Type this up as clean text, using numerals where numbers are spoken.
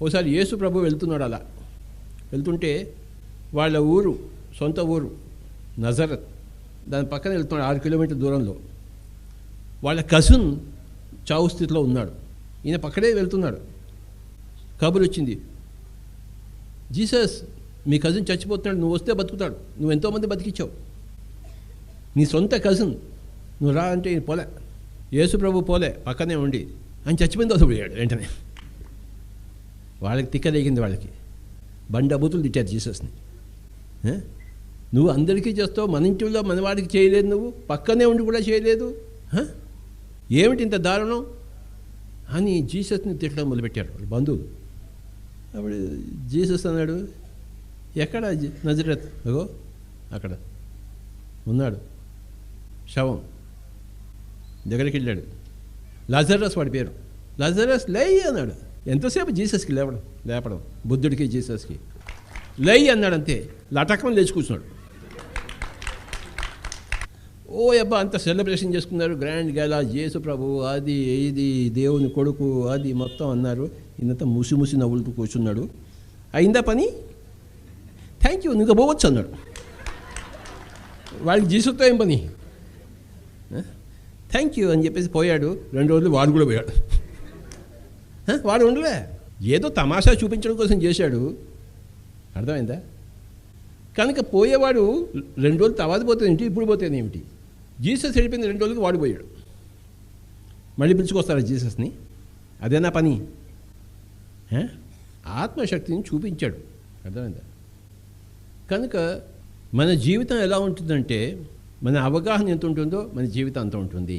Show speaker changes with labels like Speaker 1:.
Speaker 1: ఓసారి యేసు ప్రభు వెళ్తున్నాడు. అలా వెళ్తుంటే వాళ్ళ ఊరు, సొంత ఊరు నజరత్, దాని పక్కన వెళ్తున్నాడు 6 కిలోమీటర్ల దూరంలో. వాళ్ళ కజిన్ చావు స్థితిలో ఉన్నాడు. ఈయన పక్కనే వెళ్తున్నాడు. కబురు వచ్చింది, జీసస్ మీ కజిన్ చచ్చిపోతున్నాడు, నువ్వు వస్తే బతుకుతాడు, నువ్వు ఎంతోమంది బతికించావు, నీ సొంత కజిన్, నువ్వు రా అంటే ఈయన పోలే. యేసు ప్రభు పోలే, పక్కనే ఉండి ఆయన చచ్చిపోయింది వదిలిపోయాడు వెంటనే. వాళ్ళకి తిక్కలేగింది. వాళ్ళకి బండి అబూతులు తిట్టారు జీసస్ని. నువ్వు అందరికీ చేస్తావు, మన ఇంటిలో మనవాడికి చేయలేదు, నువ్వు పక్కనే ఉండి కూడా చేయలేదు, ఏమిటి ఇంత దారుణం అని జీసస్ని తిట్టడం మొదలుపెట్టారు వాళ్ళ బంధువులు. అప్పుడు జీసస్ అన్నాడు, ఎక్కడ నజరత్? అగో అక్కడ ఉన్నాడు శవం. దగ్గరికి వెళ్ళాడు. లజరస్ వాడి పేరు. లజరస్ లై అన్నాడు. ఎంతసేపు జీసస్కి లేపడం బుద్ధుడికి జీసస్కి లై అన్నాడు. అంతే, లటకం లేచి కూర్చున్నాడు. ఓ అబ్బా అంత సెలబ్రేషన్ చేసుకున్నారు, గ్రాండ్ గేలా, యేసు ప్రభు అది ఇది దేవుని కొడుకు అది మొత్తం అన్నారు. ఇంత ముసి నవ్వులతో కూర్చున్నాడు. అయిందా పని? థ్యాంక్ యూ, ఇంకా పోవచ్చు అన్నాడు. వాడికి జీసస్తో ఏం పని? థ్యాంక్ యూ అని చెప్పేసి పోయాడు. 2 రోజులు వాడు కూడా పోయాడు. వాడు ఉండలే, ఏదో తమాషా చూపించడం కోసం చేశాడు. అర్థమైందా? కనుక పోయేవాడు 2 రోజులు తర్వాత పోతే ఏంటి, ఇప్పుడు పోతేనే ఏమిటి? జీసస్ వెళ్ళిపోయింది 2 రోజులకి వాడు పోయాడు. మళ్ళీ పిలుచుకొస్తాడు జీసస్ని. అదేనా పని? ఆత్మశక్తిని చూపించాడు. అర్థమైందా? కనుక మన జీవితం ఎలా ఉంటుందంటే, మన అవగాహన ఎంత ఉంటుందో మన జీవితం అంత ఉంటుంది.